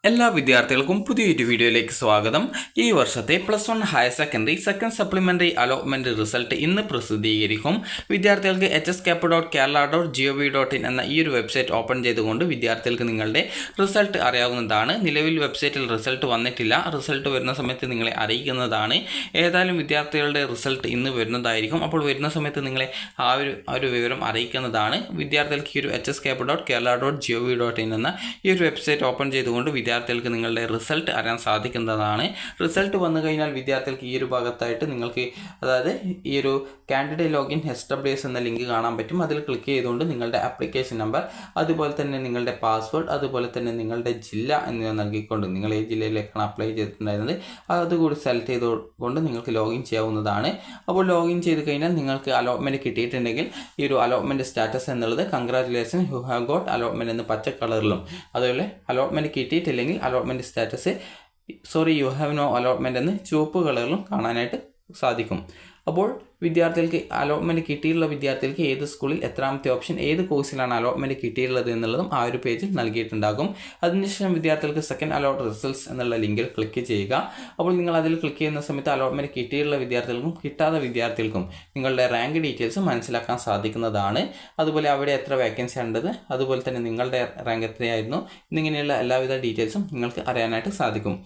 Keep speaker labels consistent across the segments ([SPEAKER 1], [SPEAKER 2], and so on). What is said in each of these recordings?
[SPEAKER 1] എല്ലാ വിദ്യാർത്ഥികൾക്കും പുതിയൊരു വീഡിയോയിലേക്ക് സ്വാഗതം. ഈ വർഷത്തെ +1 higher secondary second supplementary allotment result ഇന്ന് പ്രസിദ്ധീകരിക്കും. വിദ്യാർത്ഥികൾക്ക് hscap.kerala.gov.in എന്ന ഈ ഒരു വെബ്സൈറ്റ് ഓപ്പൺ ചെയ്തുകൊണ്ട് വിദ്യാർത്ഥികൾക്ക് നിങ്ങളുടെ റിസൾട്ട് അറിയാവുന്നതാണ്. നിലവിൽ വെബ്സൈറ്റിൽ റിസൾട്ട് വന്നിട്ടില്ല. റിസൾട്ട് വരുന്ന സമയത്ത് നിങ്ങളെ അറിയിക്കുന്നതാണ്. ഏതായാലും വിദ്യാർത്ഥികളുടെ റിസൾട്ട് ഇന്ന് വരുന്നതായിരിക്കും. അപ്പോൾ വരുന്ന സമയത്ത് നിങ്ങളെ ആ ഒരു വിവരം അറിയിക്കുന്നതാണ്. വിദ്യാർത്ഥികൾക്ക് ഈ ഒരു hscap.kerala.gov.in എന്ന ഈ ഒരു വെബ്സൈറ്റ് ഓപ്പൺ ചെയ്തുകൊണ്ട് വിദ്യാർത്ഥികൾക്ക് നിങ്ങളുടെ റിസൾട്ട് അറിയാൻ സാധിക്കുന്നതാണ്. റിസൾട്ട് വന്നു കഴിഞ്ഞാൽ വിദ്യാർത്ഥികൾക്ക് ഈ ഒരു ഭാഗത്തായിട്ട് നിങ്ങൾക്ക് അതായത് ഈ ഒരു കാൻഡിഡേറ്റ് ലോഗിൻ HWS എന്ന ലിങ്ക് കാണാൻ പറ്റും. അതിൽ ക്ലിക്ക് ചെയ്തുകൊണ്ട് നിങ്ങളുടെ ആപ്ലിക്കേഷൻ നമ്പർ, അതുപോലെ തന്നെ നിങ്ങളുടെ പാസ്വേഡ്, അതുപോലെ തന്നെ നിങ്ങളുടെ ജില്ല എന്നിവ നൽകിക്കൊണ്ട് നിങ്ങൾ ഏത് ജില്ലയിലേക്കാണ് അപ്ലൈ ചെയ്തിട്ടുണ്ടായിരുന്നത് അതുകൂടി സെലക്ട് ചെയ്തുകൊണ്ട് നിങ്ങൾക്ക് ലോഗിൻ ചെയ്യാവുന്നതാണ്. അപ്പോൾ ലോഗിൻ ചെയ്ത് കഴിഞ്ഞാൽ നിങ്ങൾക്ക് അലോട്ട്മെൻറ്റ് കിട്ടിയിട്ടുണ്ടെങ്കിൽ ഈ ഒരു അലോട്ട്മെൻറ്റ് സ്റ്റാറ്റസ് എന്നുള്ളത് congratulation you have got allotment എന്ന് പച്ച കളറിലും, അതുപോലെ അലോട്ട്മെൻറ്റ് കിട്ടിയിട്ടില്ലെങ്കിൽ allotment status you have no allotment എന്ന് ചുവപ്പ് കളറിലും കാണാനായിട്ട് സാധിക്കും. അപ്പോൾ വിദ്യാർത്ഥികൾക്ക് അലോട്ട്മെൻറ്റ് കിട്ടിയിട്ടുള്ള വിദ്യാർത്ഥികൾക്ക് ഏത് സ്കൂളിൽ എത്രാമത്തെ ഓപ്ഷൻ ഏത് കോഴ്സിലാണ് അലോട്ട്മെൻറ്റ് കിട്ടിയിട്ടുള്ളത് എന്നുള്ളതും ആ ഒരു പേജിൽ നൽകിയിട്ടുണ്ടാകും. അതിനുശേഷം വിദ്യാർത്ഥികൾക്ക് സെക്കൻഡ് അലോട്ട് റിസൾട്ട്സ് എന്നുള്ള ലിങ്കിൽ ക്ലിക്ക് ചെയ്യുക. അപ്പോൾ നിങ്ങൾ അതിൽ ക്ലിക്ക് ചെയ്യുന്ന സമയത്ത് അലോട്ട്മെൻറ്റ് കിട്ടിയിട്ടുള്ള വിദ്യാർത്ഥികൾക്കും കിട്ടാത്ത വിദ്യാർത്ഥികൾക്കും നിങ്ങളുടെ റാങ്ക് ഡീറ്റെയിൽസ് മനസ്സിലാക്കാൻ സാധിക്കുന്നതാണ്. അതുപോലെ അവിടെ എത്ര വേക്കൻസി ഉണ്ടത്, അതുപോലെ തന്നെ നിങ്ങളുടെ റാങ്ക് എത്രയായിരുന്നു എന്നിങ്ങനെയുള്ള എല്ലാവിധ ഡീറ്റെയിൽസും നിങ്ങൾക്ക് അറിയാനായിട്ട് സാധിക്കും.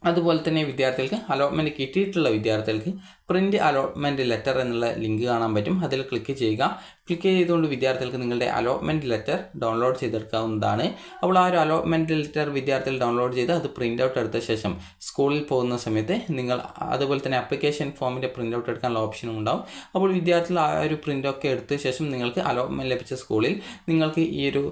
[SPEAKER 1] അതുപോലെ തന്നെ വിദ്യാർത്ഥികൾക്ക് അലോട്ട്മെൻറ്റ് കിട്ടിയിട്ടുള്ള വിദ്യാർത്ഥികൾക്ക് പ്രിൻറ്റ് അലോട്ട്മെൻറ്റ് ലെറ്റർ എന്നുള്ള ലിങ്ക് കാണാൻ പറ്റും. അതിൽ ക്ലിക്ക് ചെയ്യുക. ക്ലിക്ക് ചെയ്തുകൊണ്ട് വിദ്യാർത്ഥികൾക്ക് നിങ്ങളുടെ അലോട്ട്മെൻറ്റ് ലെറ്റർ ഡൗൺലോഡ് ചെയ്തെടുക്കാവുന്നതാണ്. അപ്പോൾ ആ ഒരു അലോട്ട്മെൻറ്റ് ലെറ്റർ വിദ്യാർത്ഥികൾ ഡൗൺലോഡ് ചെയ്ത് അത് പ്രിൻ്റ് ഔട്ട് എടുത്ത ശേഷം സ്കൂളിൽ പോകുന്ന സമയത്ത് നിങ്ങൾ അതുപോലെ തന്നെ ആപ്ലിക്കേഷൻ ഫോമിൻ്റെ പ്രിൻ്റ് ഔട്ട് എടുക്കാനുള്ള ഓപ്ഷനും ഉണ്ടാവും. അപ്പോൾ വിദ്യാർത്ഥികൾ ആ ഒരു പ്രിൻ്റൊക്കെ എടുത്ത ശേഷം നിങ്ങൾക്ക് അലോട്ട്മെൻറ്റ് ലഭിച്ച സ്കൂളിൽ നിങ്ങൾക്ക് ഈ ഒരു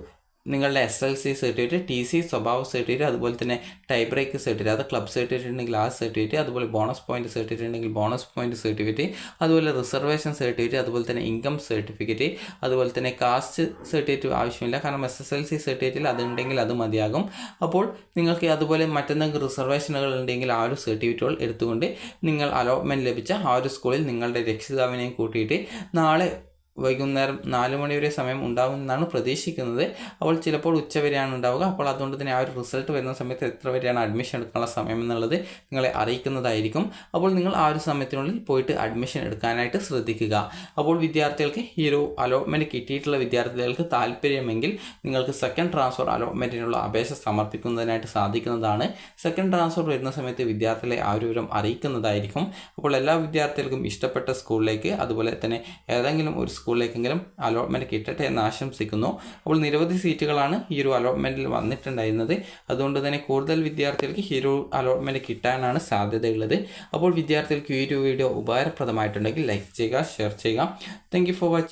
[SPEAKER 1] നിങ്ങളുടെ SLC സർട്ടിഫിക്കറ്റ്, TC സ്വഭാവ സർട്ടിഫിക്കറ്റ്, അതുപോലെ തന്നെ ടൈ ബ്രേക്ക് സർട്ടിഫിക്കറ്റ്, അത് ക്ലബ് സർട്ടിഫിക്കറ്റ് ഉണ്ടെങ്കിൽ ആ സർട്ടിഫിക്കറ്റ്, അതുപോലെ ബോണസ് പോയിന്റ് സർട്ടിഫിക്കറ്റ് ഉണ്ടെങ്കിൽ ബോണസ് പോയിന്റ് സർട്ടിഫിക്കറ്റ്, അതുപോലെ റിസർവേഷൻ സർട്ടിഫിക്കറ്റ്, അതുപോലെ തന്നെ ഇൻകം സർട്ടിഫിക്കറ്റ്, അതുപോലെ തന്നെ കാസ്റ്റ് സർട്ടിഫിക്കറ്റ് ആവശ്യമില്ല, കാരണം SSLC സർട്ടിഫിക്കറ്റിൽ അതുണ്ടെങ്കിൽ അത് മതിയാകും. അപ്പോൾ നിങ്ങൾക്ക് അതുപോലെ മറ്റെന്തെങ്കിലും റിസർവേഷനുകൾ ഉണ്ടെങ്കിൽ ആ ഒരു സർട്ടിഫിക്കറ്റുകൾ എടുത്തുകൊണ്ട് നിങ്ങൾ അലോട്ട്മെൻറ്റ് ലഭിച്ച ആ ഒരു സ്കൂളിൽ നിങ്ങളുടെ രക്ഷിതാവിനെയും കൂട്ടിയിട്ട് നാളെ വൈകുന്നേരം 4 മണി വരെ സമയം ഉണ്ടാകുമെന്നാണ് പ്രതീക്ഷിക്കുന്നത്. അപ്പോൾ ചിലപ്പോൾ ഉച്ചവരെയാണ് ഉണ്ടാവുക. അപ്പോൾ അതുകൊണ്ട് തന്നെ ആ ഒരു റിസൾട്ട് വരുന്ന സമയത്ത് എത്ര വരെയാണ് അഡ്മിഷൻ എടുക്കാനുള്ള സമയം എന്നുള്ളത് നിങ്ങളെ അറിയിക്കുന്നതായിരിക്കും. അപ്പോൾ നിങ്ങൾ ആ ഒരു സമയത്തിനുള്ളിൽ പോയിട്ട് അഡ്മിഷൻ എടുക്കാനായിട്ട് ശ്രദ്ധിക്കുക. അപ്പോൾ വിദ്യാർത്ഥികൾക്ക് ഈ ഒരു അലോട്ട്മെൻറ്റ് കിട്ടിയിട്ടുള്ള വിദ്യാർത്ഥികൾക്ക് താല്പര്യമെങ്കിൽ നിങ്ങൾക്ക് സെക്കൻഡ് ട്രാൻസ്ഫർ അലോട്ട്മെൻറ്റിനുള്ള അപേക്ഷ സമർപ്പിക്കുന്നതിനായിട്ട് സാധിക്കുന്നതാണ്. സെക്കൻഡ് ട്രാൻസ്ഫർ വരുന്ന സമയത്ത് വിദ്യാർത്ഥികളെ ആ ഒരു വിവരം അറിയിക്കുന്നതായിരിക്കും. അപ്പോൾ എല്ലാ വിദ്യാർത്ഥികൾക്കും ഇഷ്ടപ്പെട്ട സ്കൂളിലേക്ക്, അതുപോലെ തന്നെ ഏതെങ്കിലും ഒരു സ്കൂളിലേക്കെങ്കിലും അലോട്ട്മെൻറ്റ് കിട്ടട്ടെ എന്ന് ആശംസിക്കുന്നു. അപ്പോൾ നിരവധി സീറ്റുകളാണ് ഈ ഒരു അലോട്ട്മെൻറ്റിൽ വന്നിട്ടുണ്ടായിരുന്നത്. അതുകൊണ്ട് തന്നെ കൂടുതൽ വിദ്യാർത്ഥികൾക്ക് ഈ ഒരു അലോട്ട്മെൻറ്റ് കിട്ടാനാണ് സാധ്യതയുള്ളത്. അപ്പോൾ വിദ്യാർത്ഥികൾക്ക് ഈ ഒരു വീഡിയോ ഉപകാരപ്രദമായിട്ടുണ്ടെങ്കിൽ ലൈക്ക് ചെയ്യുക, ഷെയർ ചെയ്യുക. Thank you for watching.